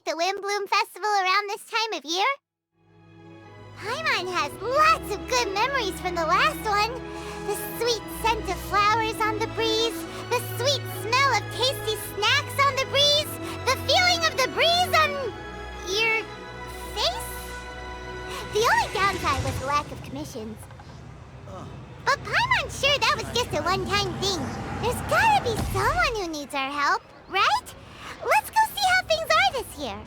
The Windbloom Festival around this time of year? Paimon has lots of good memories from the last one. The sweet scent of flowers on the breeze, the sweet smell of tasty snacks on the breeze, the feeling of the breeze on your face? The only downside was the lack of commissions. But Paimon's sure that was just a one-time thing. There's gotta be someone who needs our help, right? Let's go see how things are this year.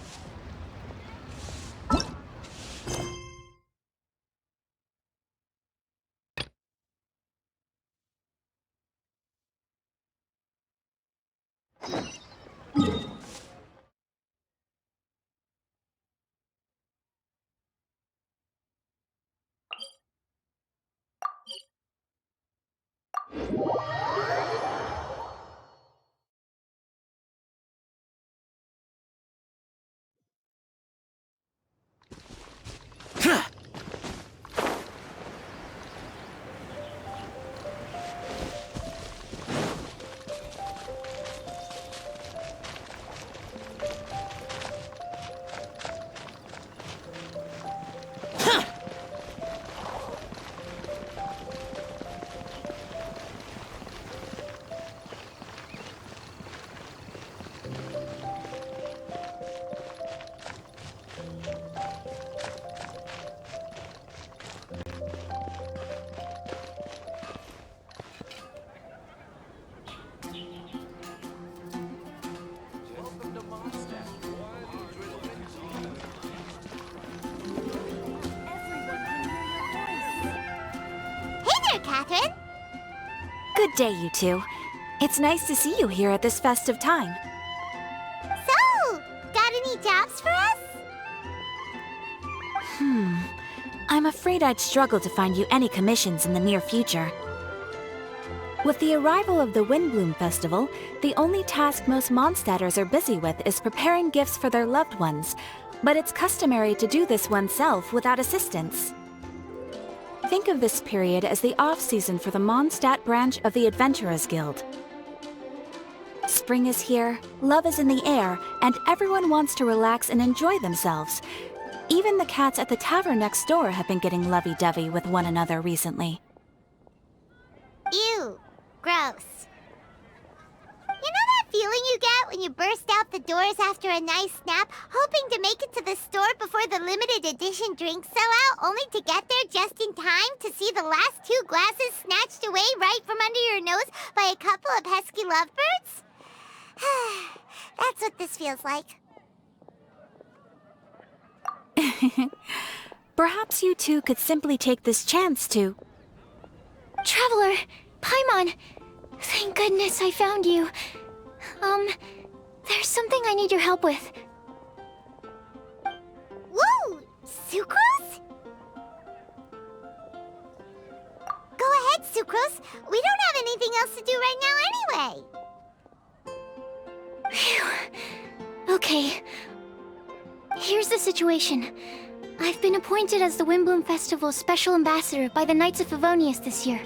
Catherine? Good day, you two. It's nice to see you here at this festive time. So, got any jobs for us? I'm afraid I'd struggle to find you any commissions in the near future. With the arrival of the Windbloom Festival, the only task most Mondstadters are busy with is preparing gifts for their loved ones, but it's customary to do this oneself without assistance. Think of this period as the off-season for the Mondstadt branch of the Adventurers Guild. Spring is here, love is in the air, and everyone wants to relax and enjoy themselves. Even the cats at the tavern next door have been getting lovey-dovey with one another recently. Ew. Gross. You know that feeling you get when you burst out the doors after a nice nap, hoping to make it to the store before the limited edition drinks sell out, only to get there just in time to see the last 2 glasses snatched away right from under your nose by a couple of pesky lovebirds? That's what this feels like. Perhaps you two could simply take this chance to... Traveler! Paimon! Thank goodness I found you. There's something I need your help with. Whoa! Sucrose? Go ahead, Sucrose. We don't have anything else to do right now anyway. Phew. Okay. Here's the situation. I've been appointed as the Windbloom Festival's special ambassador by the Knights of Favonius this year.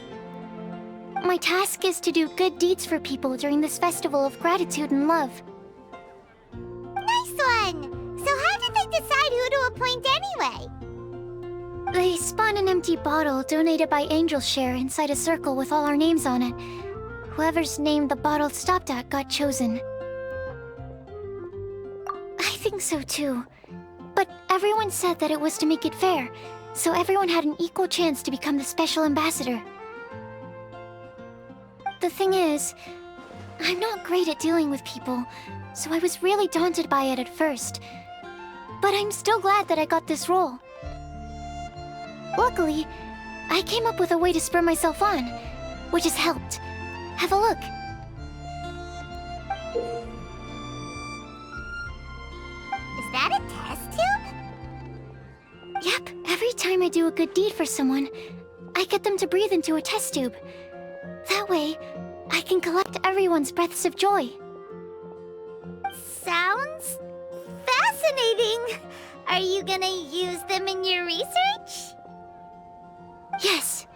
My task is to do good deeds for people during this festival of gratitude and love. Nice one! So how did they decide who to appoint anyway? They spun an empty bottle donated by Angel's Share inside a circle with all our names on it. Whoever's name the bottle stopped at got chosen. I think so too. But everyone said that it was to make it fair, so everyone had an equal chance to become the special ambassador. The thing is, I'm not great at dealing with people, so I was really daunted by it at first. But I'm still glad that I got this role. Luckily, I came up with a way to spur myself on, which has helped. Have a look. Is that a test tube? Yep, every time I do a good deed for someone, I get them to breathe into a test tube. That way, I can collect everyone's breaths of joy. Sounds fascinating. Are you gonna use them in your research? Yes.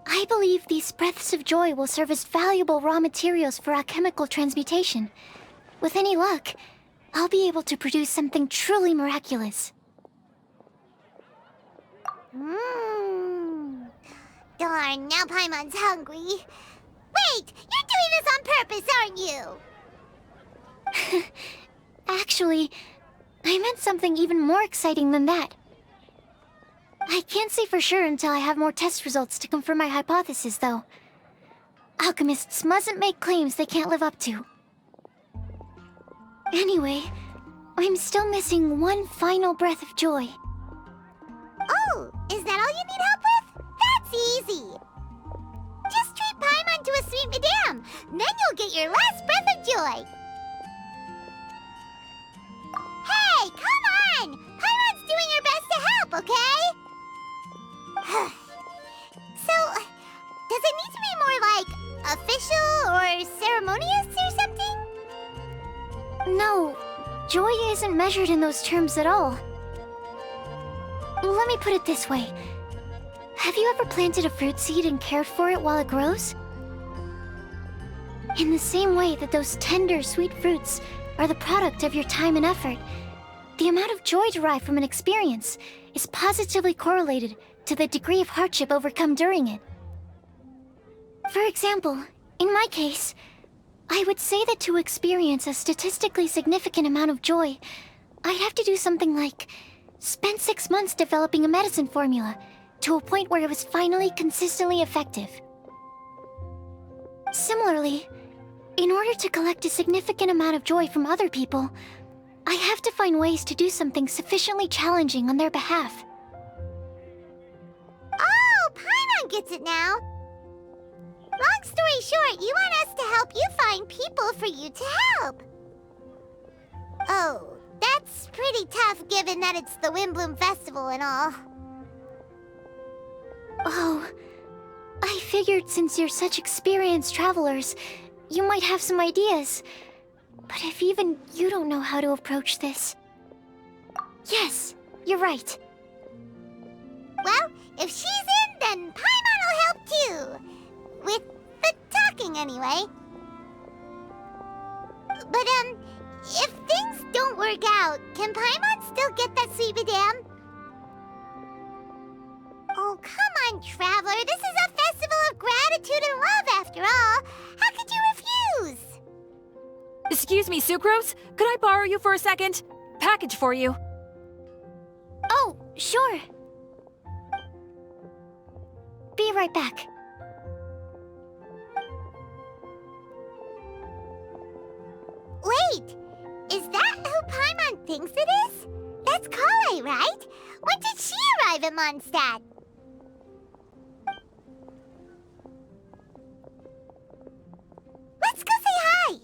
I believe these breaths of joy will serve as valuable raw materials for alchemical transmutation. With any luck, I'll be able to produce something truly miraculous. Darn, now Paimon's hungry. Wait, you're doing this on purpose, aren't you? Actually, I meant something even more exciting than that. I can't say for sure until I have more test results to confirm my hypothesis, though. Alchemists mustn't make claims they can't live up to. Anyway, I'm still missing one final breath of joy. Oh, is that all you need help with? That's easy. Just treat Paimon to a sweet madame, then you'll get your last breath of joy. Hey, come on! Paimon's doing her best to help, okay? So, does it need to be more like official or ceremonious or something? No, joy isn't measured in those terms at all. Let me put it this way. Have you ever planted a fruit seed and cared for it while it grows? In the same way that those tender, sweet fruits are the product of your time and effort, the amount of joy derived from an experience is positively correlated to the degree of hardship overcome during it. For example, in my case, I would say that to experience a statistically significant amount of joy, I'd have to do something like spend 6 months developing a medicine formula to a point where it was finally consistently effective. Similarly, in order to collect a significant amount of joy from other people, I have to find ways to do something sufficiently challenging on their behalf. Oh, Paimon gets it now. Long story short, you want us to help you find people for you to help. Oh, that's pretty tough given that it's the Windbloom Festival and all. Oh, I figured since you're such experienced travelers, you might have some ideas. But if even you don't know how to approach this... Yes, you're right. Well, if she's in, then Paimon will help too. With the talking, anyway. But, if things don't work out, can Paimon still get that sweet madame? Oh, come on, Traveler. This is a festival of gratitude and love, after all. How could you refuse? Excuse me, Sucrose? Could I borrow you for a second? Package for you. Oh, sure. Be right back. Wait, is that who Paimon thinks it is? That's Kale, right? When did she arrive at Mondstadt? Let's go say hi!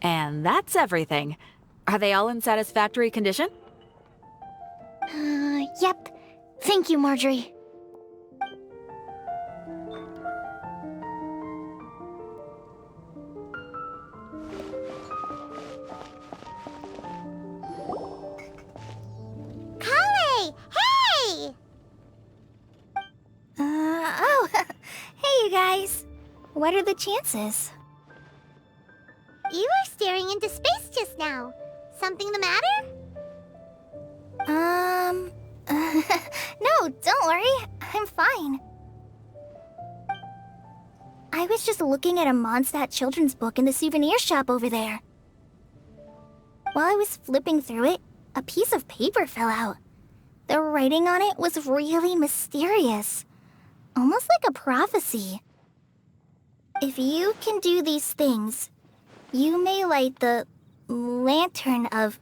And that's everything. Are they all in satisfactory condition? Yep. Thank you, Marjorie. Kale! Hey! Oh, hey you guys. What are the chances? You were staring into space just now. Something the matter? No, don't worry. I'm fine. I was just looking at a Mondstadt children's book in the souvenir shop over there. While I was flipping through it, a piece of paper fell out. The writing on it was really mysterious. Almost like a prophecy. If you can do these things, you may light the lantern of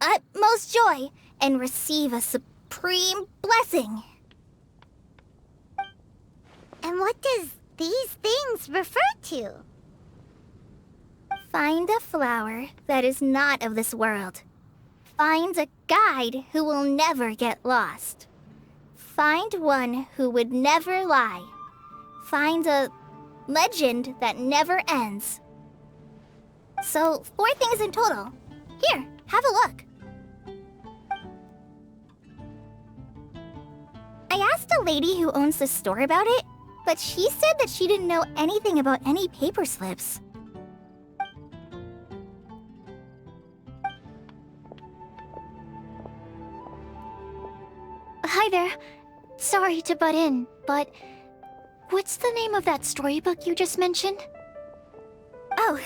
utmost joy and receive a supreme blessing. And what does these things refer to? Find a flower that is not of this world. Find a guide who will never get lost. Find one who would never lie. Find a legend that never ends. So, 4 things in total. Here, have a look. I asked a lady who owns the store about it, but she said that she didn't know anything about any paper slips. Hi there. Sorry to butt in, but what's the name of that storybook you just mentioned? Oh,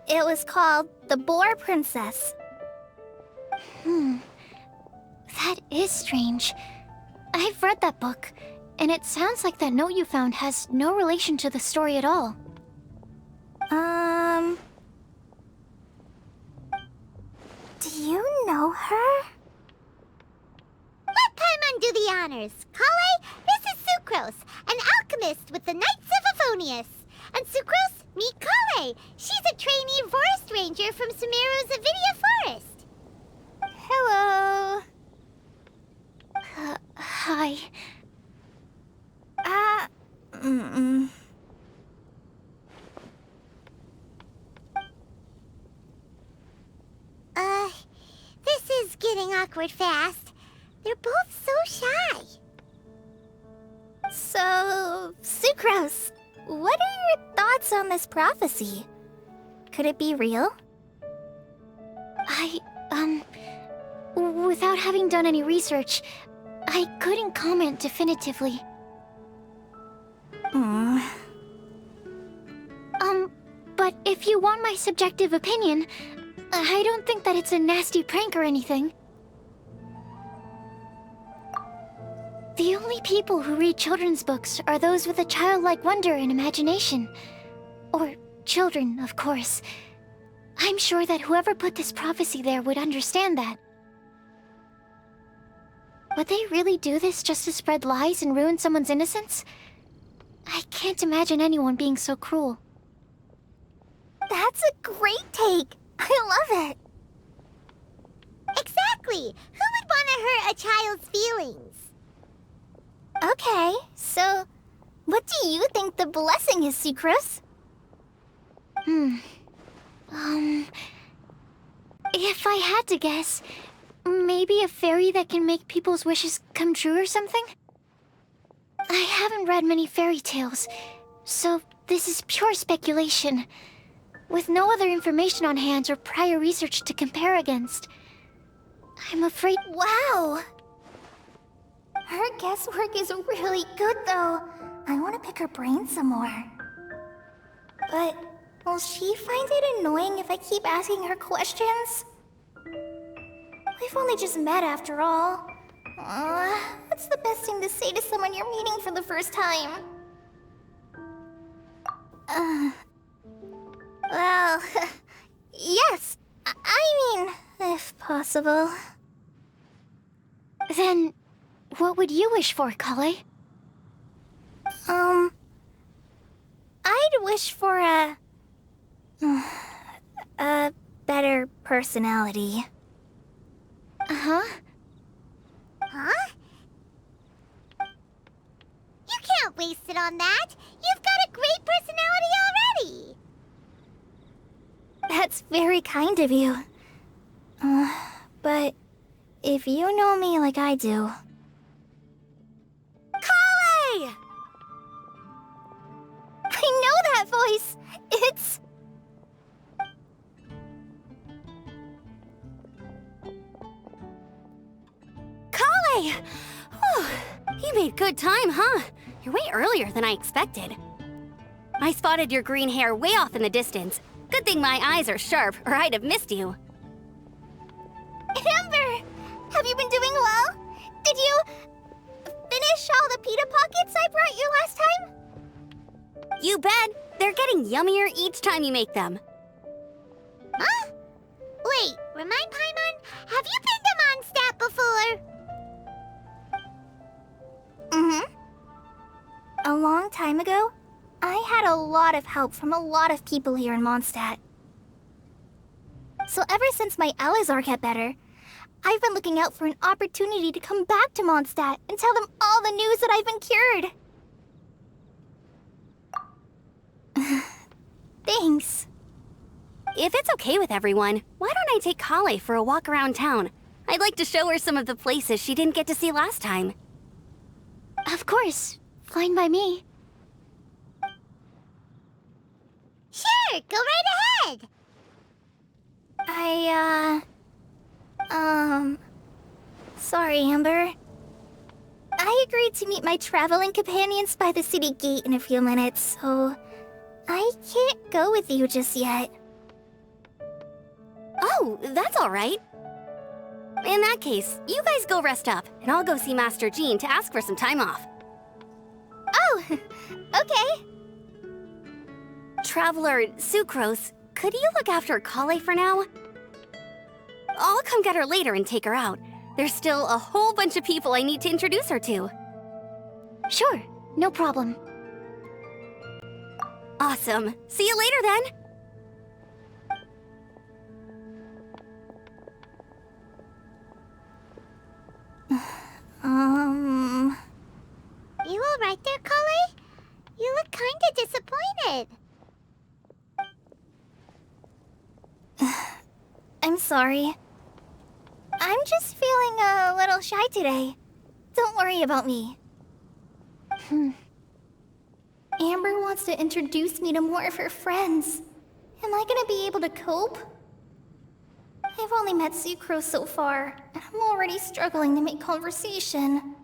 it was called The Boar Princess. That is strange. I've read that book, and it sounds like that note you found has no relation to the story at all. Do you know her? Let Paimon do the honors. Kale, this is Sucrose, an alchemist with the Knights of Avonius. And Sucrose, meet Kale. She's a trainee forest ranger from Sumeru's Avidia Forest. Hello. Hi. This is getting awkward fast. They're both so shy. So, Sucrose, what are your thoughts on this prophecy? Could it be real? Without having done any research, I couldn't comment definitively. But if you want my subjective opinion, I don't think that it's a nasty prank or anything. The only people who read children's books are those with a childlike wonder and imagination. Or children, of course. I'm sure that whoever put this prophecy there would understand that. Would they really do this just to spread lies and ruin someone's innocence? I can't imagine anyone being so cruel. That's a great take. I love it. Exactly. Who would want to hurt a child's feelings? Okay, so what do you think the blessing is, Sucrose? If I had to guess, maybe a fairy that can make people's wishes come true or something? I haven't read many fairy tales, so this is pure speculation, with no other information on hand or prior research to compare against. I'm afraid... Wow! Her guesswork is really good, though. I want to pick her brain some more. But will she find it annoying if I keep asking her questions? We've only just met after all. What's the best thing to say to someone you're meeting for the first time? Well, yes. I mean, if possible. Then, what would you wish for, Kale? I'd wish for a better personality. Uh-huh. Huh? You can't waste it on that. You've got a great personality already. That's very kind of you. But if you know me like I do... Kale! I know that voice! It's... Kale! Whew. You made good time, huh? You're way earlier than I expected. I spotted your green hair way off in the distance. Good thing my eyes are sharp, or I'd have missed you. Amber! Have you been doing well? Did you... finish all the pita pockets I brought you last time? You bet! They're getting yummier each time you make them. Huh? Wait, remind Paimon, have you been to Mondstadt before? A long time ago, had a lot of help from a lot of people here in Mondstadt. So ever since my Alizar got better, I've been looking out for an opportunity to come back to Mondstadt and tell them all the news that I've been cured. Thanks. If it's okay with everyone, why don't I take Kale for a walk around town? I'd like to show her some of the places she didn't get to see last time. Of course. Fine by me. Sure, go right ahead. Sorry, Amber. I agreed to meet my traveling companions by the city gate in a few minutes, so I can't go with you just yet. Oh, that's all right. In that case, you guys go rest up, and I'll go see Master Jean to ask for some time off. Oh, okay. Traveler Sucrose, could you look after Kale for now? I'll come get her later and take her out. There's still a whole bunch of people I need to introduce her to. Sure, no problem. Awesome. See you later then. You all right there, Kale? You look kinda disappointed. I'm sorry. I'm just feeling a little shy today. Don't worry about me. Amber wants to introduce me to more of her friends. Am I gonna be able to cope? I've only met Sucrose so far, and I'm already struggling to make conversation.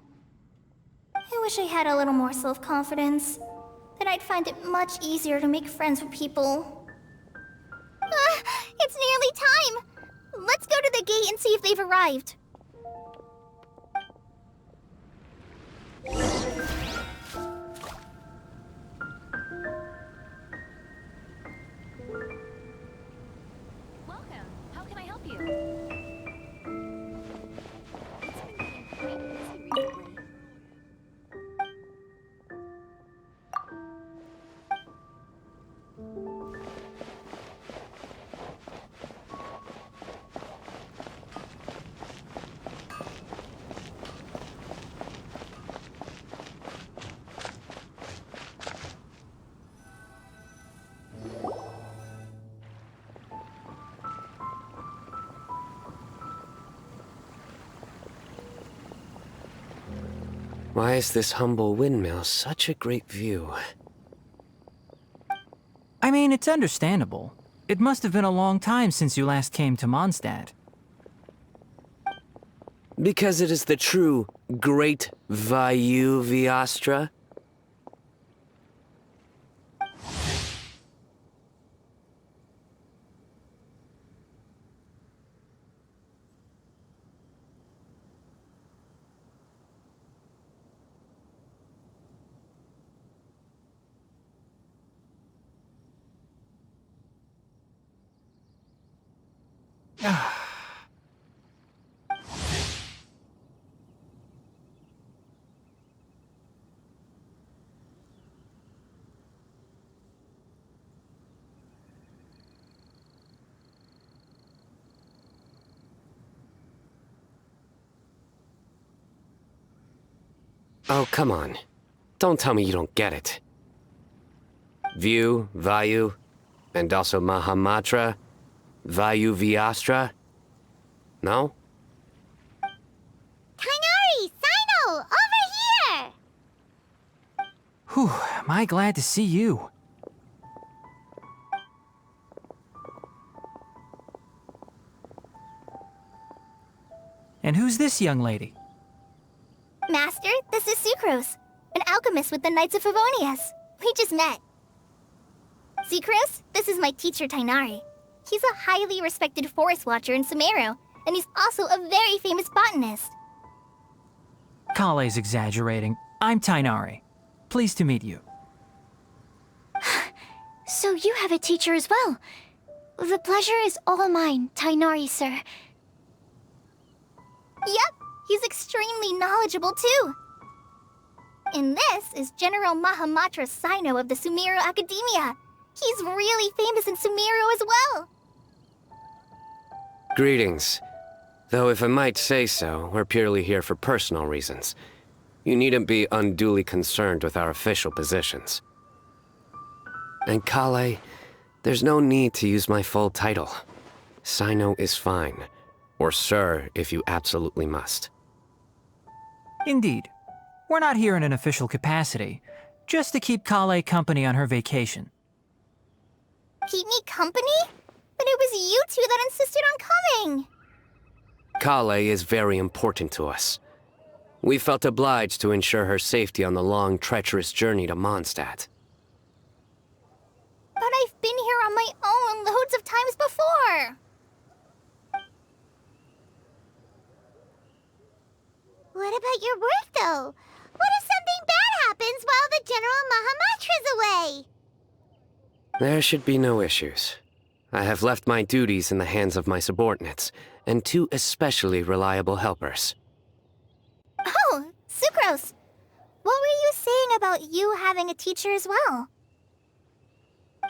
I wish I had a little more self-confidence. Then I'd find it much easier to make friends with people. It's nearly time! Let's go to the gate and see if they've arrived. Welcome. How can I help you? Why is this humble windmill such a great view? I mean, it's understandable. It must have been a long time since you last came to Mondstadt. Because it is the true Great Vayu Viastra? Oh, come on. Don't tell me you don't get it. View, Vayu, and also Mahamatra, Vayu Viastra? No? Kainari, Sino, over here! Whew, am I glad to see you. And who's this young lady? Master, this is Sucrose, an alchemist with the Knights of Favonius. We just met. Sucrose, this is my teacher Tainari. He's a highly respected forest watcher in Sumeru, and he's also a very famous botanist. Kale's exaggerating. I'm Tainari. Pleased to meet you. So you have a teacher as well. The pleasure is all mine, Tainari, sir. Yep, he's extremely knowledgeable too. And this is General Mahamatra Sino of the Sumeru Academia. He's really famous in Sumeru as well. Greetings. Though if I might say so, we're purely here for personal reasons. You needn't be unduly concerned with our official positions. And Kale, there's no need to use my full title. Sino is fine. Or sir, if you absolutely must. Indeed. We're not here in an official capacity, just to keep Kale company on her vacation. Keep me company? But it was you two that insisted on coming. Kale is very important to us. We felt obliged to ensure her safety on the long, treacherous journey to Mondstadt. But I've been here on my own loads of times before. What about your work, though? What if something bad happens while the General Mahamatra's away? There should be no issues. I have left my duties in the hands of my subordinates, and 2 especially reliable helpers. Oh, Sucrose. What were you saying about you having a teacher as well?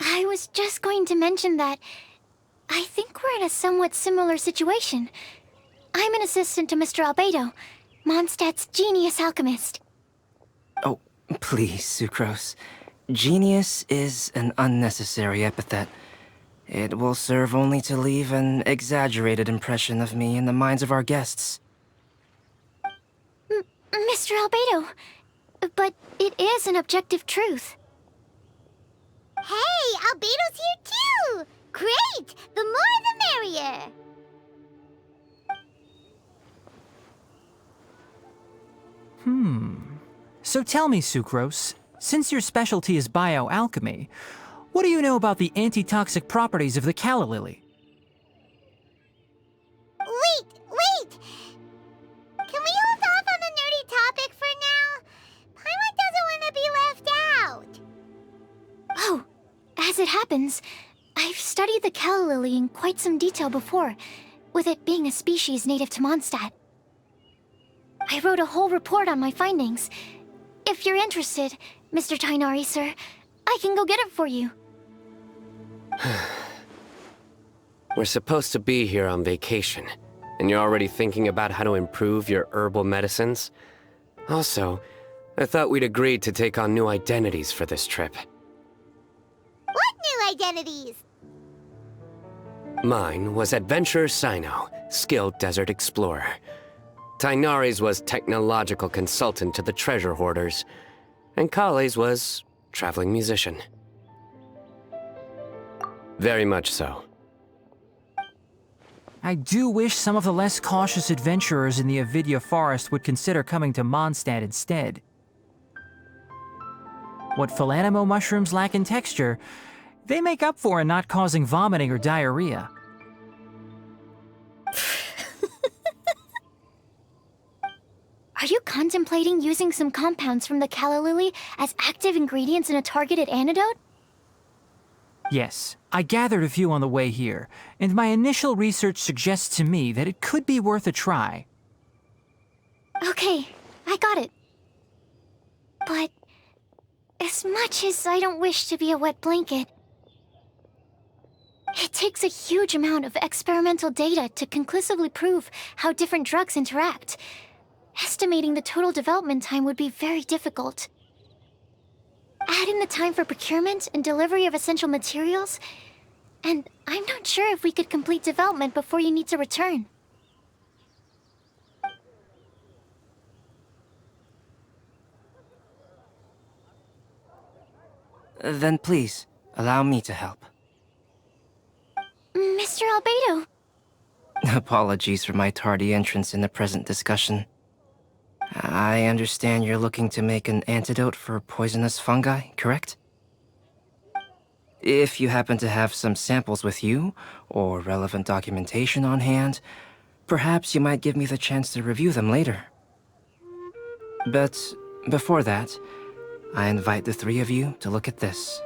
I was just going to mention that I think we're in a somewhat similar situation. I'm an assistant to Mr. Albedo, Mondstadt's genius alchemist. Oh, please, Sucrose. Genius is an unnecessary epithet. It will serve only to leave an exaggerated impression of me in the minds of our guests. Mr. Albedo, but it is an objective truth. Hey, Albedo's here too! Great! The more the merrier! So tell me, Sucrose, since your specialty is bioalchemy, what do you know about the antitoxic properties of the calla lily? Wait! Can we hold off on the nerdy topic for now? Paimon doesn't want to be left out. Oh, as it happens, I've studied the calla lily in quite some detail before, with it being a species native to Mondstadt. I wrote a whole report on my findings. If you're interested, Mr. Tainari, sir, I can go get it for you. We're supposed to be here on vacation, and you're already thinking about how to improve your herbal medicines? Also, I thought we'd agreed to take on new identities for this trip. What new identities? Mine was Adventurer Sino, skilled desert explorer. Tainari's was technological consultant to the treasure hoarders, and Kale's was traveling musician. Very much so. I do wish some of the less cautious adventurers in the Avidya forest would consider coming to Mondstadt instead. What Philanimo mushrooms lack in texture, they make up for in not causing vomiting or diarrhea. Are you contemplating using some compounds from the calla lily as active ingredients in a targeted antidote? Yes, I gathered a few on the way here, and my initial research suggests to me that it could be worth a try. Okay, I got it. But as much as I don't wish to be a wet blanket, it takes a huge amount of experimental data to conclusively prove how different drugs interact. Estimating the total development time would be very difficult. Add in the time for procurement and delivery of essential materials, and I'm not sure if we could complete development before you need to return. Then please, allow me to help. Mr. Albedo. Apologies for my tardy entrance in the present discussion. I understand you're looking to make an antidote for poisonous fungi, correct? If you happen to have some samples with you, or relevant documentation on hand, perhaps you might give me the chance to review them later. But before that, I invite the 3 of you to look at this.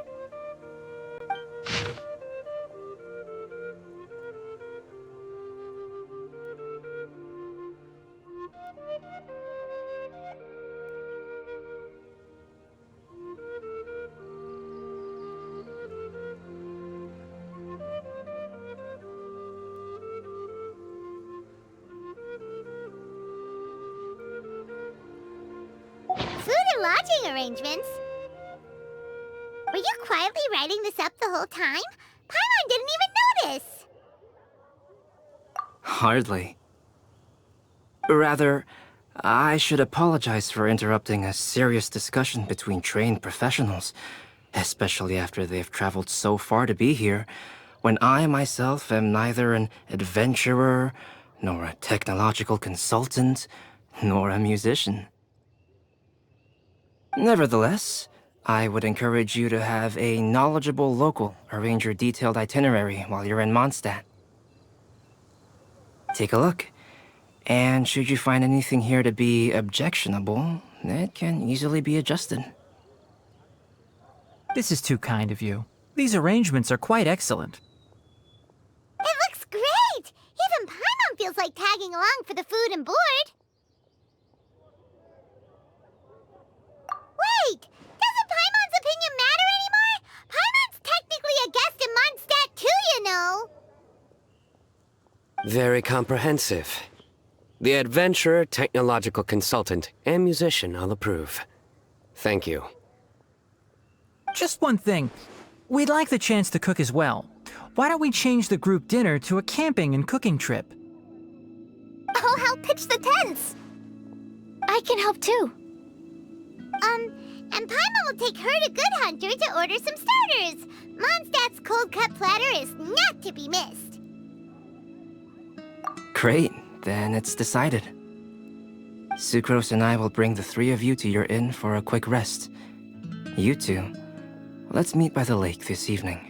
lodging arrangements. Were you quietly writing this up the whole time? Paimon didn't even notice! Hardly. Rather, I should apologize for interrupting a serious discussion between trained professionals, especially after they've traveled so far to be here, when I myself am neither an adventurer, nor a technological consultant, nor a musician. Nevertheless, I would encourage you to have a knowledgeable local arrange your detailed itinerary while you're in Mondstadt. Take a look, and should you find anything here to be objectionable, it can easily be adjusted. This is too kind of you. These arrangements are quite excellent. It looks great! Even Paimon feels like tagging along for the food and board. Wait! Doesn't Paimon's opinion matter anymore? Paimon's technically a guest in Mondstadt too, you know! Very comprehensive. The adventurer, technological consultant, and musician all approve. Thank you. Just one thing. We'd like the chance to cook as well. Why don't we change the group dinner to a camping and cooking trip? I'll help pitch the tents. I can help too. And Paimon will take her to Good Hunter to order some starters. Mondstadt's cold-cut platter is not to be missed. Great, then it's decided. Sucrose and I will bring the three of you to your inn for a quick rest. You two, let's meet by the lake this evening.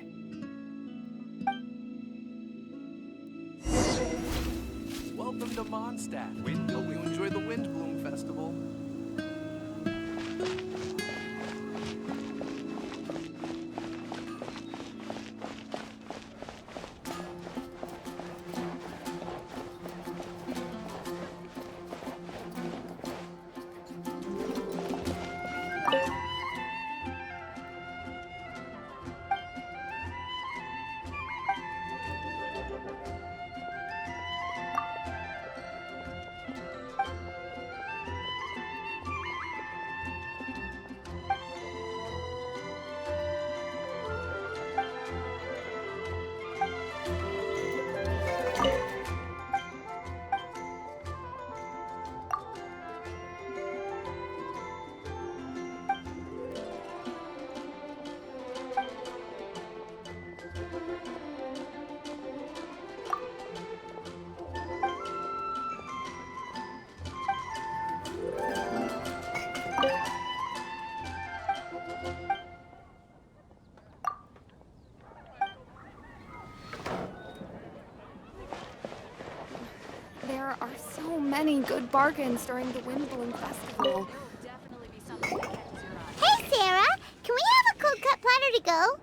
Welcome to Mondstadt. Hope you enjoy the Windbloom Festival. There are so many good bargains during the Windbloom Festival. Hey, Sarah! Can we have a cold-cut platter to go?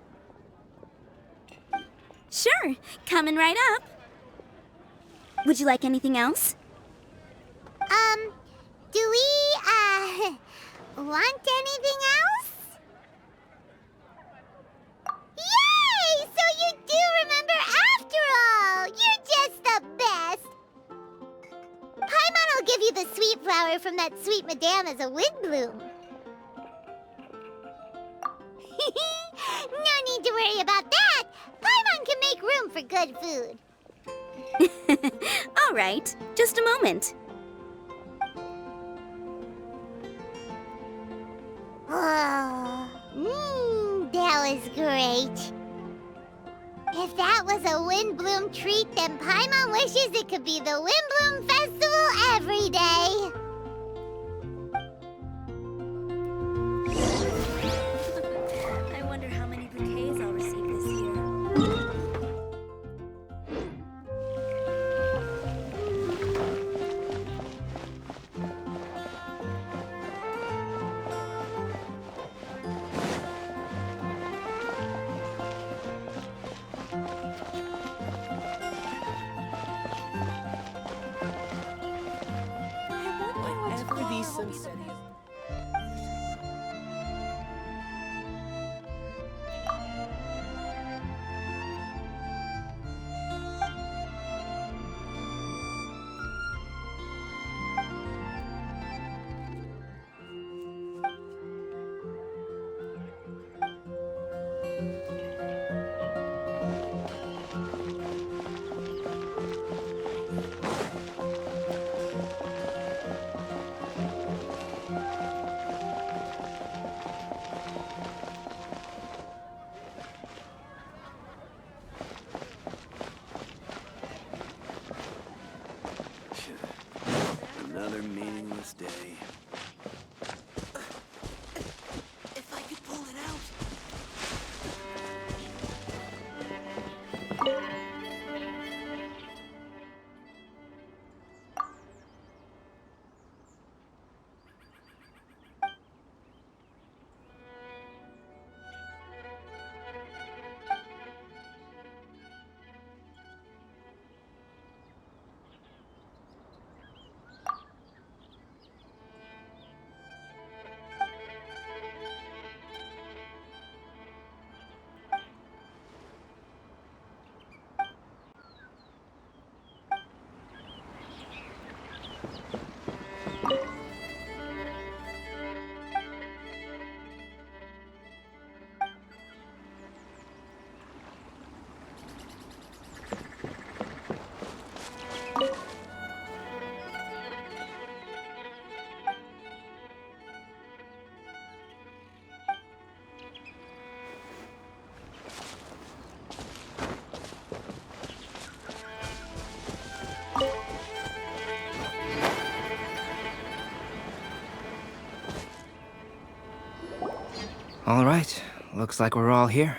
Sure, coming right up. Would you like anything else? Do we, want anything else? Yay! So you do remember after all! You're just the best! Paimon will give you the sweet flower from that sweet madame as a windbloom. No need to worry about that! Paimon can make room for good food. All right, just a moment. Oh, that was great. If that was a Windbloom treat, then Paimon wishes it could be the Windbloom Festival every day. I wonder how many bouquets I'll receive this year. Whatever these sunset. another meaningless day. If I could pull it out. All right, looks like we're all here.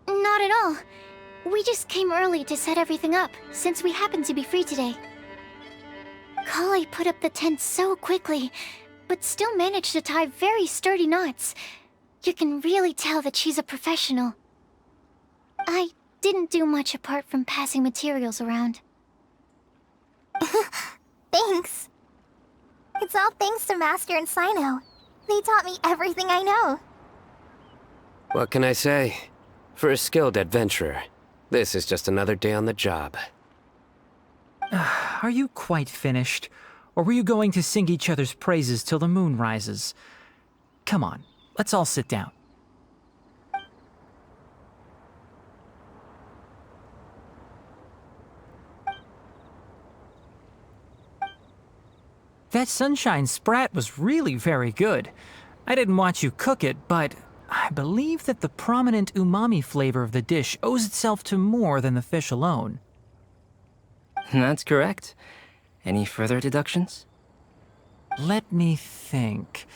Not at all. We just came early to set everything up, since we happen to be free today. Kale put up the tent so quickly, but still managed to tie very sturdy knots. You can really tell that she's a professional. I didn't do much apart from passing materials around. Thanks. It's all thanks to Master and Sino. They taught me everything I know. What can I say? For a skilled adventurer, this is just another day on the job. Are you quite finished? Or were you going to sing each other's praises till the moon rises? Come on, let's all sit down. That sunshine sprat was really very good. I didn't watch you cook it, but I believe that the prominent umami flavor of the dish owes itself to more than the fish alone. That's correct. Any further deductions? Let me think.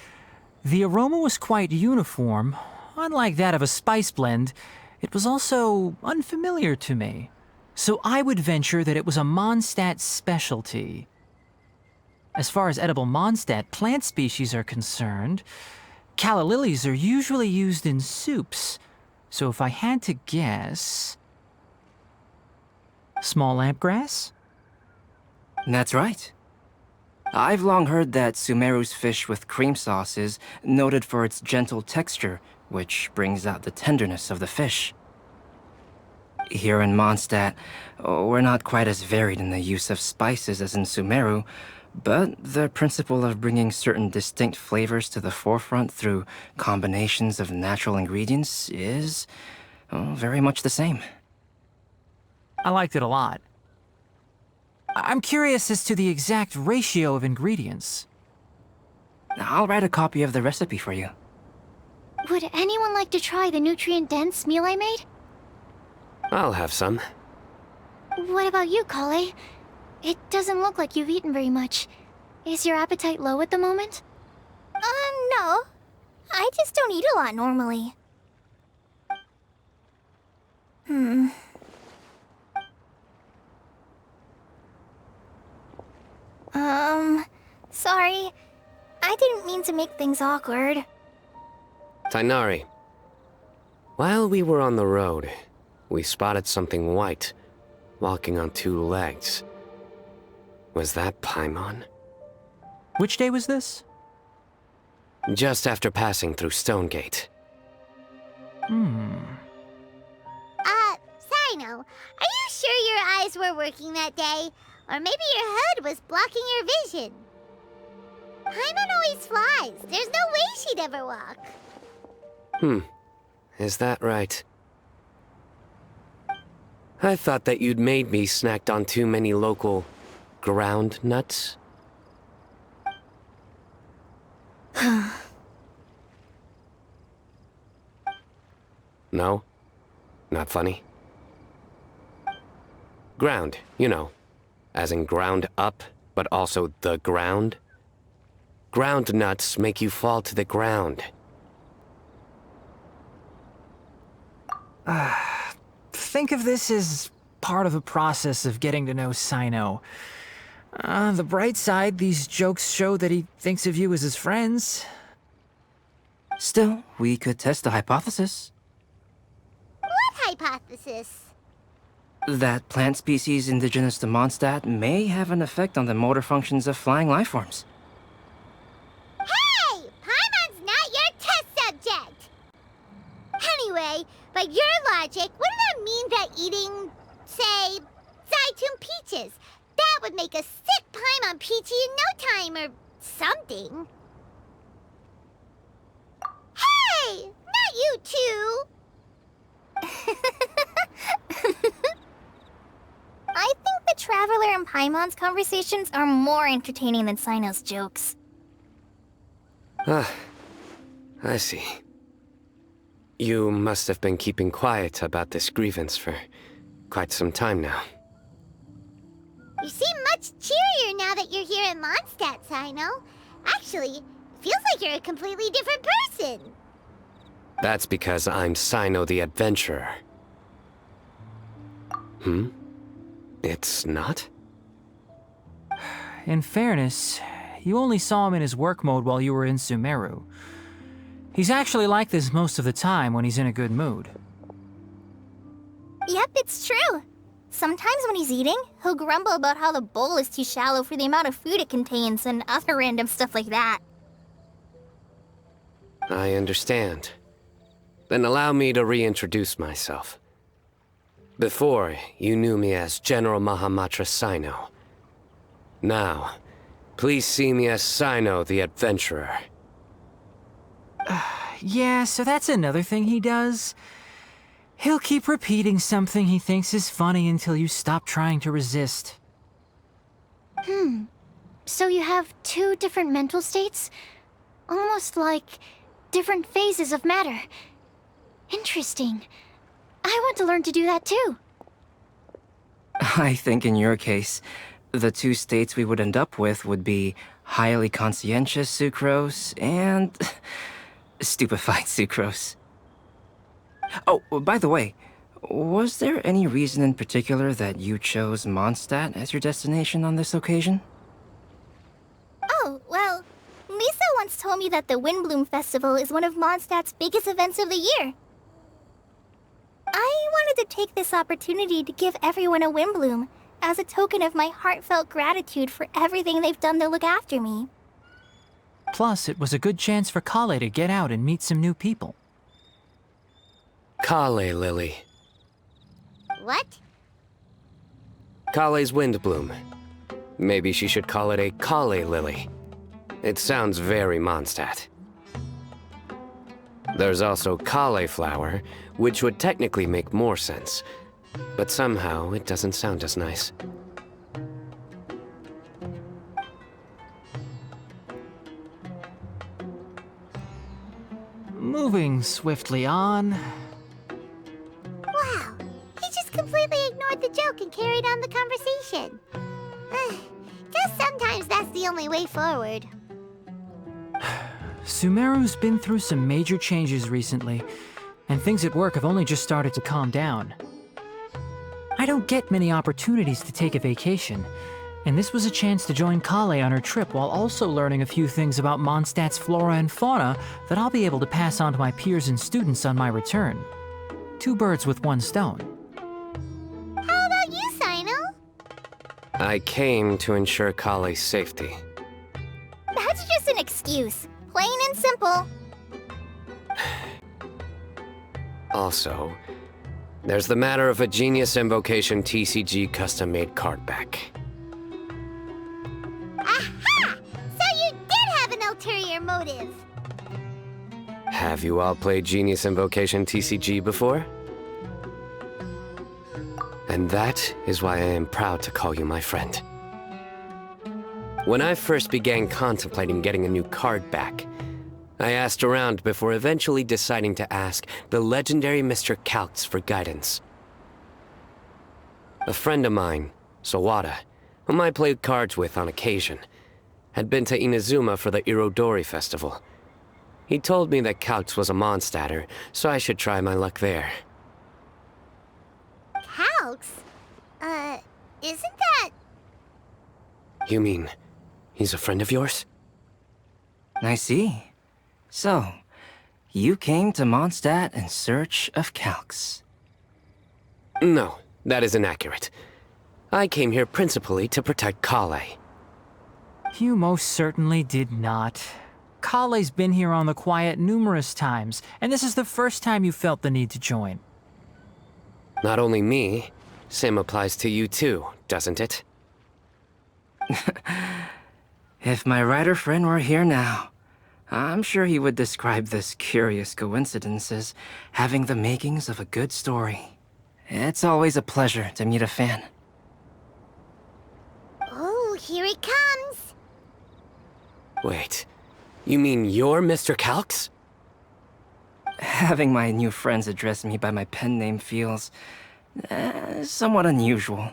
The aroma was quite uniform. Unlike that of a spice blend, it was also unfamiliar to me. So I would venture that it was a Mondstadt specialty. As far as edible Mondstadt plant species are concerned, calla lilies are usually used in soups. So if I had to guess... small lampgrass? That's right. I've long heard that Sumeru's fish with cream sauce is noted for its gentle texture, which brings out the tenderness of the fish. Here in Mondstadt, we're not quite as varied in the use of spices as in Sumeru, but the principle of bringing certain distinct flavors to the forefront through combinations of natural ingredients is, very much the same. I liked it a lot. I'm curious as to the exact ratio of ingredients. I'll write a copy of the recipe for you. Would anyone like to try the nutrient-dense meal I made? I'll have some. What about you, Kale? It doesn't look like you've eaten very much. Is your appetite low at the moment? No. I just don't eat a lot normally. Sorry. I didn't mean to make things awkward. Tainari. While we were on the road, we spotted something white, walking on two legs. Was that Paimon? Which day was this? Just after passing through Stonegate. Sino, are you sure your eyes were working that day? Or maybe your hood was blocking your vision? Paimon always flies. There's no way she'd ever walk. Is that right? I thought that you'd made me snacked on too many local ground nuts. No? Not funny? Ground, you know. As in ground up, but also the ground? Ground nuts make you fall to the ground. Think of this as part of the process of getting to know Sino. On the bright side, these jokes show that he thinks of you as his friends. Still, we could test the hypothesis. What hypothesis? That plant species indigenous to Mondstadt may have an effect on the motor functions of flying lifeforms. Hey! Paimon's not your test subject! Anyway, by your logic, wouldn't that mean that eating, say, Zaitun peaches, that would make a sick Paimon peachy in no time or something? Hey! Not you two! I think the Traveler and Paimon's conversations are more entertaining than Sino's jokes. Ah, I see. You must have been keeping quiet about this grievance for quite some time now. You seem much cheerier now that you're here in Mondstadt, Sino. Actually, feels like you're a completely different person. That's because I'm Sino the Adventurer. It's not? In fairness, you only saw him in his work mode while you were in Sumeru. He's actually like this most of the time when he's in a good mood. Yep, it's true. Sometimes when he's eating, he'll grumble about how the bowl is too shallow for the amount of food it contains and other random stuff like that. I understand. Then allow me to reintroduce myself. Before, you knew me as General Mahamatra Sino. Now, please see me as Sino the Adventurer. Yeah, so that's another thing he does. He'll keep repeating something he thinks is funny until you stop trying to resist. So you have two different mental states? Almost like different phases of matter. Interesting. I want to learn to do that too. I think in your case, the two states we would end up with would be highly conscientious sucrose and stupefied sucrose. Oh, by the way, was there any reason in particular that you chose Mondstadt as your destination on this occasion? Oh, well, Lisa once told me that the Windbloom Festival is one of Mondstadt's biggest events of the year. I wanted to take this opportunity to give everyone a Windbloom as a token of my heartfelt gratitude for everything they've done to look after me. Plus, it was a good chance for Kale to get out and meet some new people. Kale Lily. What? Kale's Windbloom. Maybe she should call it a Kale Lily. It sounds very Mondstadt. There's also cauliflower, which would technically make more sense, but somehow it doesn't sound as nice. Moving swiftly on. Wow, he just completely ignored the joke and carried on the conversation. Guess sometimes that's the only way forward. Sumeru's been through some major changes recently, and things at work have only just started to calm down. I don't get many opportunities to take a vacation, and this was a chance to join Kale on her trip while also learning a few things about Mondstadt's flora and fauna that I'll be able to pass on to my peers and students on my return. Two birds with one stone. How about you, Sino? I came to ensure Kale's safety. That's just an excuse. Plain and simple. Also, there's the matter of a Genius Invocation TCG custom-made card back. Aha! So you did have an ulterior motive. Have you all played Genius Invocation TCG before? And that is why I am proud to call you my friend. When I first began contemplating getting a new card back, I asked around before eventually deciding to ask the legendary Mr. Calx for guidance. A friend of mine, Sawada, whom I played cards with on occasion, had been to Inazuma for the Irodori festival. He told me that Calx was a Mondstatter, so I should try my luck there. Calx? Isn't that... You mean, he's a friend of yours? I see. So, you came to Mondstadt in search of Calx. No, that is inaccurate. I came here principally to protect Kale. You most certainly did not. Kale's been here on the quiet numerous times, and this is the first time you felt the need to join. Not only me, same applies to you too, doesn't it? If my writer friend were here now, I'm sure he would describe this curious coincidence as having the makings of a good story. It's always a pleasure to meet a fan. Oh, here it comes! Wait, you mean you're Mr. Calx? Having my new friends address me by my pen name feels... somewhat unusual.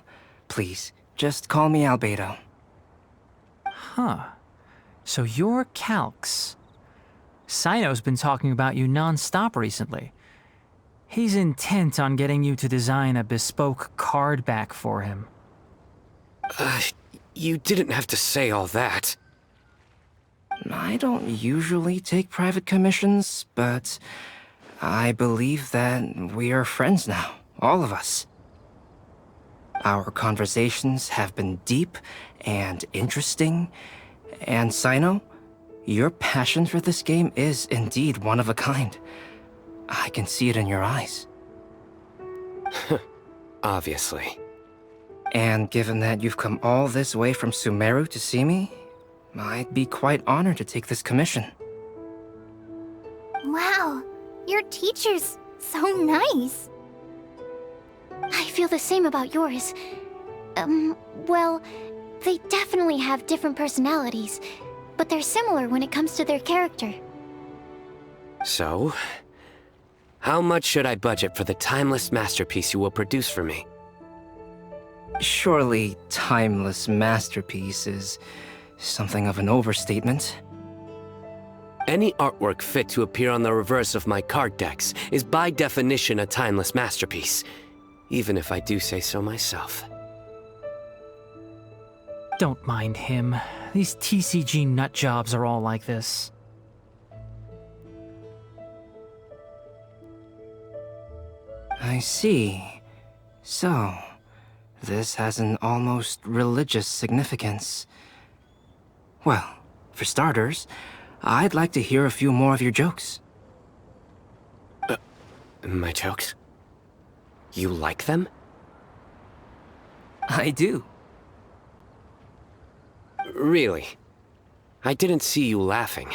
Please, just call me Albedo. Huh. So you're Calx. Sino's been talking about you non-stop recently. He's intent on getting you to design a bespoke card back for him. You didn't have to say all that. I don't usually take private commissions, but I believe that we are friends now, all of us. Our conversations have been deep and interesting, and Sino, your passion for this game is indeed one of a kind. I can see it in your eyes. Obviously. And given that you've come all this way from Sumeru to see me, I'd be quite honored to take this commission. Wow, your teacher's so nice. I feel the same about yours. Well, they definitely have different personalities, but they're similar when it comes to their character. So, how much should I budget for the timeless masterpiece you will produce for me? Surely, timeless masterpiece is something of an overstatement. Any artwork fit to appear on the reverse of my card decks is by definition a timeless masterpiece, even if I do say so myself. Don't mind him. These TCG nutjobs are all like this. I see. So, this has an almost religious significance. Well, for starters, I'd like to hear a few more of your jokes. My jokes? You like them? I do. Really? I didn't see you laughing.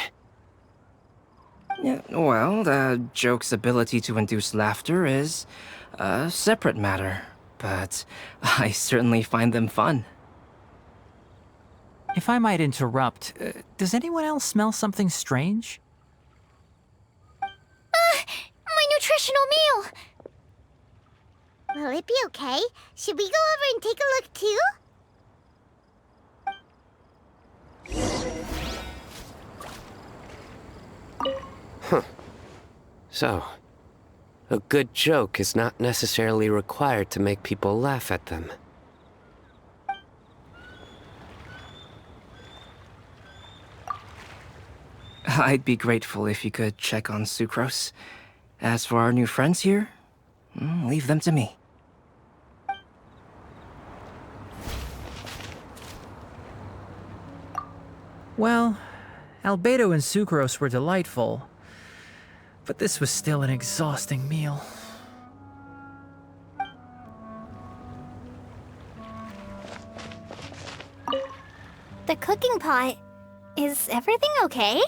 Yeah, well, the joke's ability to induce laughter is a separate matter, but I certainly find them fun. If I might interrupt, does anyone else smell something strange? My nutritional meal! Will it be okay? Should we go over and take a look too? So, a good joke is not necessarily required to make people laugh at them. I'd be grateful if you could check on Sucrose. As for our new friends here, leave them to me. Well, Albedo and Sucrose were delightful, but this was still an exhausting meal. The cooking pot. Is everything okay?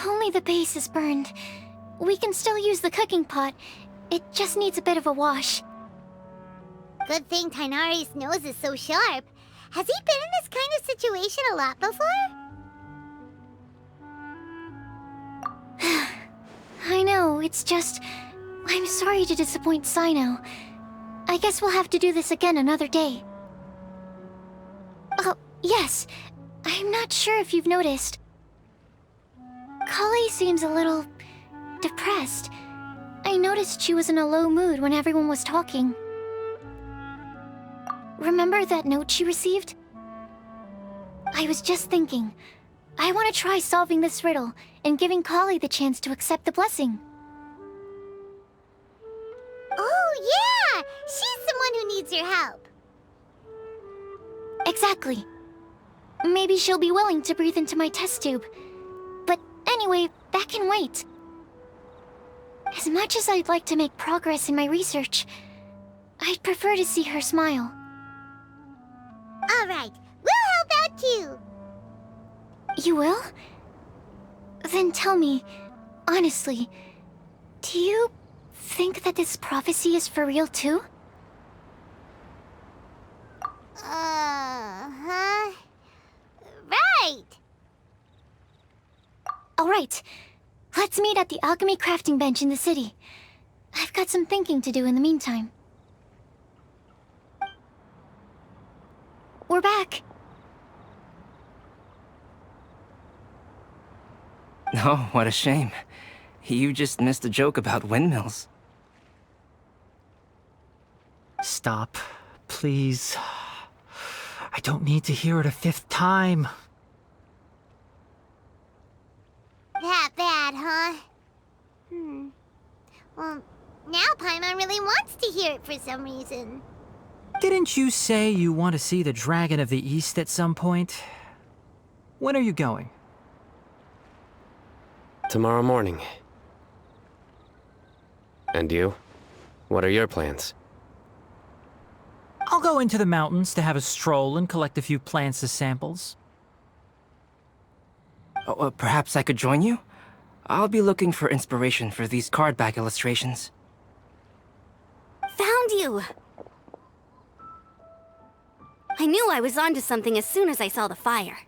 Only the base is burned. We can still use the cooking pot. It just needs a bit of a wash. Good thing Tainari's nose is so sharp. Has he been in this kind of situation a lot before? it's just... I'm sorry to disappoint Sino. I guess we'll have to do this again another day. Oh, yes. I'm not sure if you've noticed. Kale seems a little... depressed. I noticed she was in a low mood when everyone was talking. Remember that note she received? I was just thinking, I want to try solving this riddle and giving Kale the chance to accept the blessing. Oh, yeah! She's someone who needs your help. Exactly. Maybe she'll be willing to breathe into my test tube. But anyway, that can wait. As much as I'd like to make progress in my research, I'd prefer to see her smile. All right, we'll help out too. You will? Then tell me, honestly, do you think that this prophecy is for real too? Huh? Right! Alright, let's meet at the alchemy crafting bench in the city. I've got some thinking to do in the meantime. We're back. Oh, what a shame. You just missed a joke about windmills. Stop, please. I don't need to hear it a fifth time. That bad, huh? Well, now Paimon really wants to hear it for some reason. Didn't you say you want to see the Dragon of the East at some point? When are you going? Tomorrow morning. And you? What are your plans? I'll go into the mountains to have a stroll and collect a few plants as samples. Oh, perhaps I could join you? I'll be looking for inspiration for these card back illustrations. Found you! I knew I was onto something as soon as I saw the fire.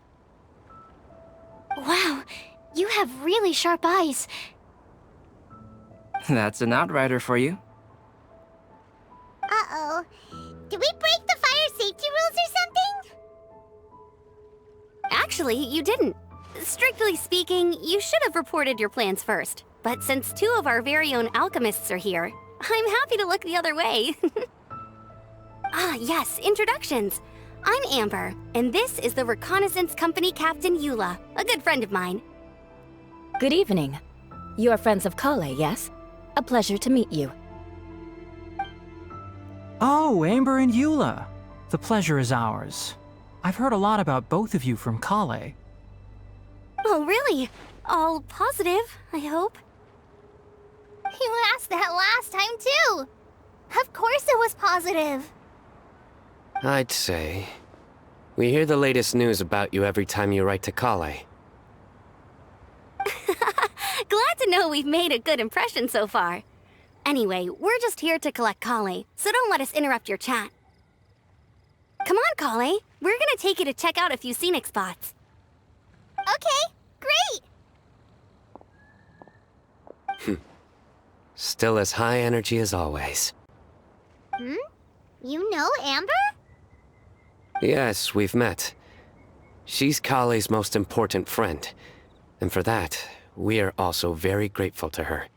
Wow, you have really sharp eyes. That's an outrider for you. Uh-oh. Did we break the fire safety rules or something? Actually, you didn't. Strictly speaking, you should have reported your plans first. But since two of our very own alchemists are here, I'm happy to look the other way. Ah, yes, introductions. I'm Amber, and this is the Reconnaissance Company Captain Eula, a good friend of mine. Good evening. You are friends of Kale, yes? A pleasure to meet you. Oh, Amber and Eula. The pleasure is ours. I've heard a lot about both of you from Kale. Oh, really? All positive, I hope. You asked that last time too. Of course it was positive. I'd say. We hear the latest news about you every time you write to Kale. Glad to know we've made a good impression so far. Anyway, we're just here to collect Kale, so don't let us interrupt your chat. Come on, Kale. We're gonna take you to check out a few scenic spots. Okay, great. Still as high energy as always. You know Amber? Yes, we've met. She's Kale's most important friend. And for that, we are also very grateful to her.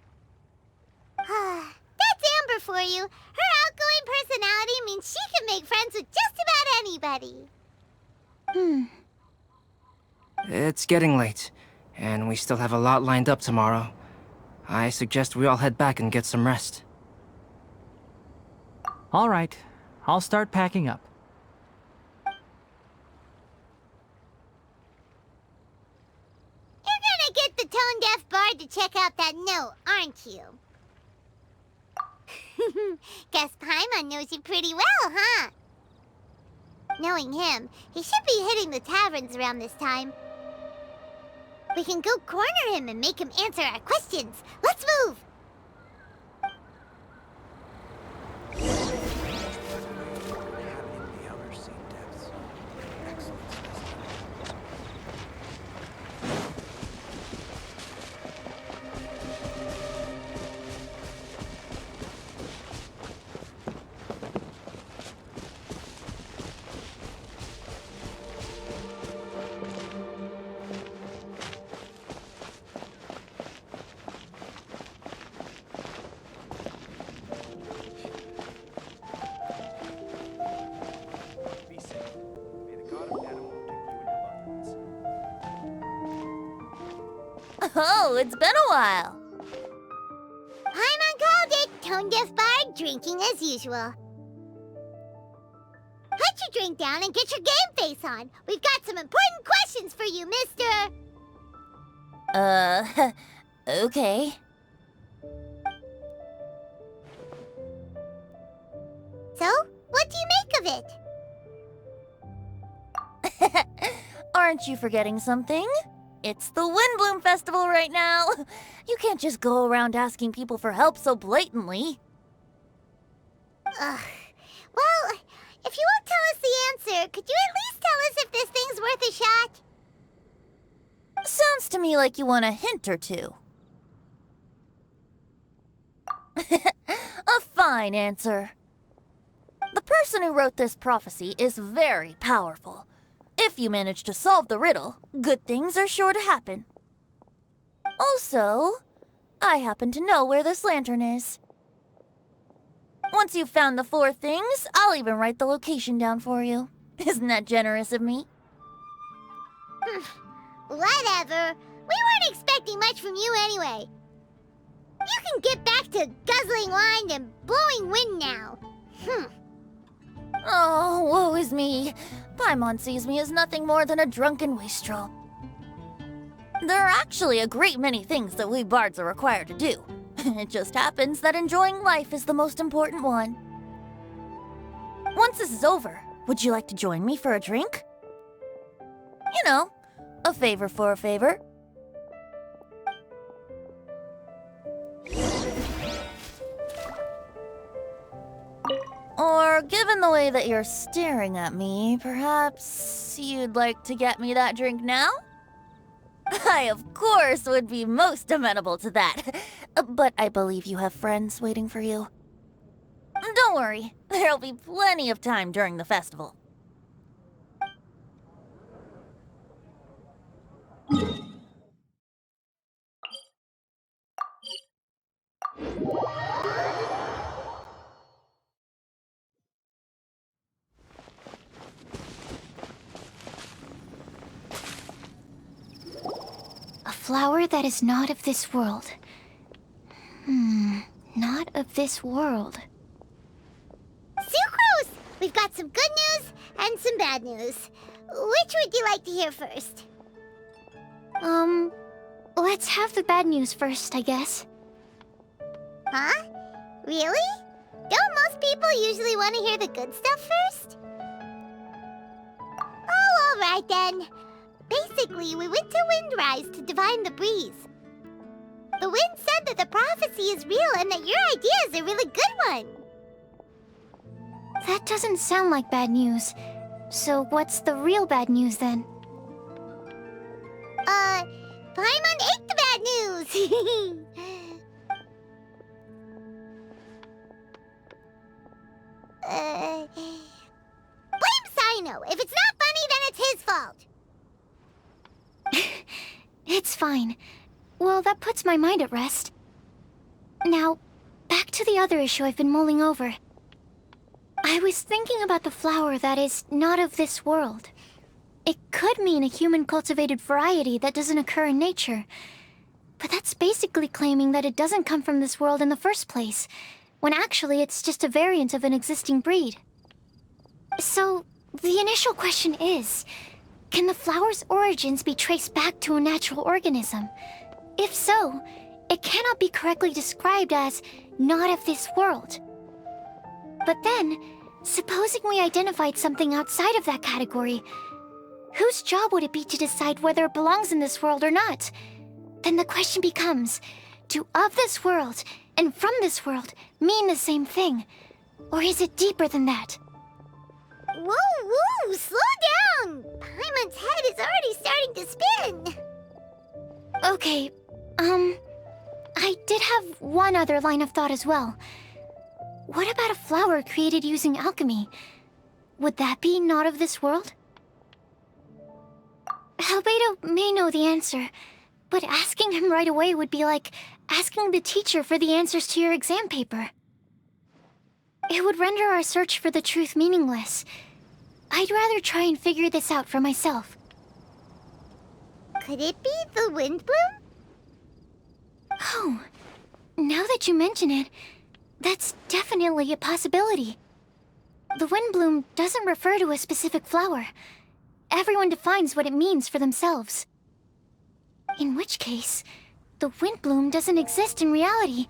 That's Amber for you. Her outgoing personality means she can make friends with just about anybody. It's getting late, and we still have a lot lined up tomorrow. I suggest we all head back and get some rest. All right, I'll start packing up. You're gonna get the tone-deaf bard to check out that note, aren't you? Guess Paimon knows you pretty well, huh? Knowing him, he should be hitting the taverns around this time. We can go corner him and make him answer our questions. Let's move! The outer sea depths. Excellent specimen. Oh, it's been a while. Paimon called it, tone-deaf bard, drinking as usual. Put your drink down and get your game face on. We've got some important questions for you, mister. Okay. So, what do you make of it? Aren't you forgetting something? It's the Windbloom Festival right now. You can't just go around asking people for help so blatantly. Ugh. Well, if you won't tell us the answer, could you at least tell us if this thing's worth a shot? Sounds to me like you want a hint or two. A fine answer. The person who wrote this prophecy is very powerful. If you manage to solve the riddle, good things are sure to happen. Also, I happen to know where this lantern is. Once you've found the 4 things, I'll even write the location down for you. Isn't that generous of me? Whatever. We weren't expecting much from you anyway. You can get back to guzzling wine and blowing wind now. Oh, woe is me. Paimon sees me as nothing more than a drunken wastrel. There are actually a great many things that we bards are required to do. It just happens that enjoying life is the most important one. Once this is over, would you like to join me for a drink? You know, a favor for a favor. Or, given the way that you're staring at me, perhaps you'd like to get me that drink now? I, of course, would be most amenable to that. But I believe you have friends waiting for you. Don't worry, there'll be plenty of time during the festival. A flower that is not of this world. Not of this world. Sucrose! We've got some good news and some bad news. Which would you like to hear first? Let's have the bad news first, I guess. Huh? Really? Don't most people usually want to hear the good stuff first? Oh, alright then. Basically, we went to Windrise to divine the breeze. The wind said that the prophecy is real and that your idea is a really good one. That doesn't sound like bad news. So what's the real bad news then? Paimon ate the bad news! Blame Sino! If it's not funny, then it's his fault! It's fine. Well, that puts my mind at rest. Now, back to the other issue I've been mulling over. I was thinking about the flower that is not of this world. It could mean a human-cultivated variety that doesn't occur in nature. But that's basically claiming that it doesn't come from this world in the first place, when actually it's just a variant of an existing breed. So, the initial question is, can the flower's origins be traced back to a natural organism? If so, it cannot be correctly described as not of this world. But then, supposing we identified something outside of that category, whose job would it be to decide whether it belongs in this world or not? Then the question becomes, do of this world and from this world mean the same thing? Or is it deeper than that? Whoa, slow down! Paimon's head is already starting to spin! Okay, I did have one other line of thought as well. What about a flower created using alchemy? Would that be not of this world? Albedo may know the answer, but asking him right away would be like asking the teacher for the answers to your exam paper. It would render our search for the truth meaningless. I'd rather try and figure this out for myself. Could it be the wind bloom? Oh, now that you mention it, that's definitely a possibility. The windbloom doesn't refer to a specific flower. Everyone defines what it means for themselves. In which case, the windbloom doesn't exist in reality.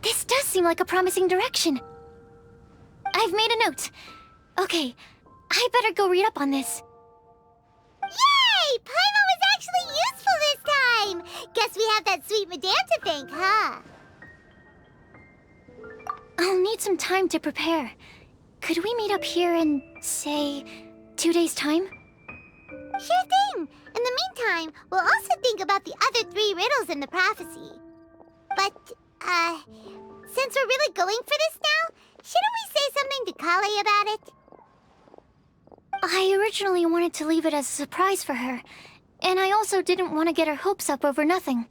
This does seem like a promising direction. I've made a note. Okay, I better go read up on this. Yay! Paimon was actually useful this time! Guess we have that sweet madame to thank, huh? I'll need some time to prepare. Could we meet up here in, say, 2 days' time? Sure thing! In the meantime, we'll also think about the other 3 riddles in the prophecy. But, since we're really going for this now, shouldn't we say something to Kale about it? I originally wanted to leave it as a surprise for her, and I also didn't want to get her hopes up over nothing.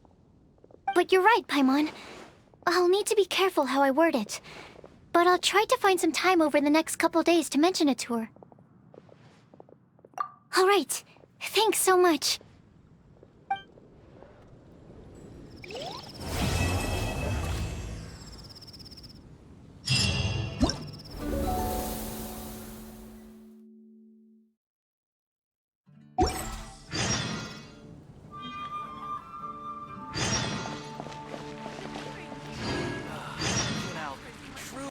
But you're right, Paimon. I'll need to be careful how I word it. But I'll try to find some time over the next couple days to mention it to her. All right. Thanks so much.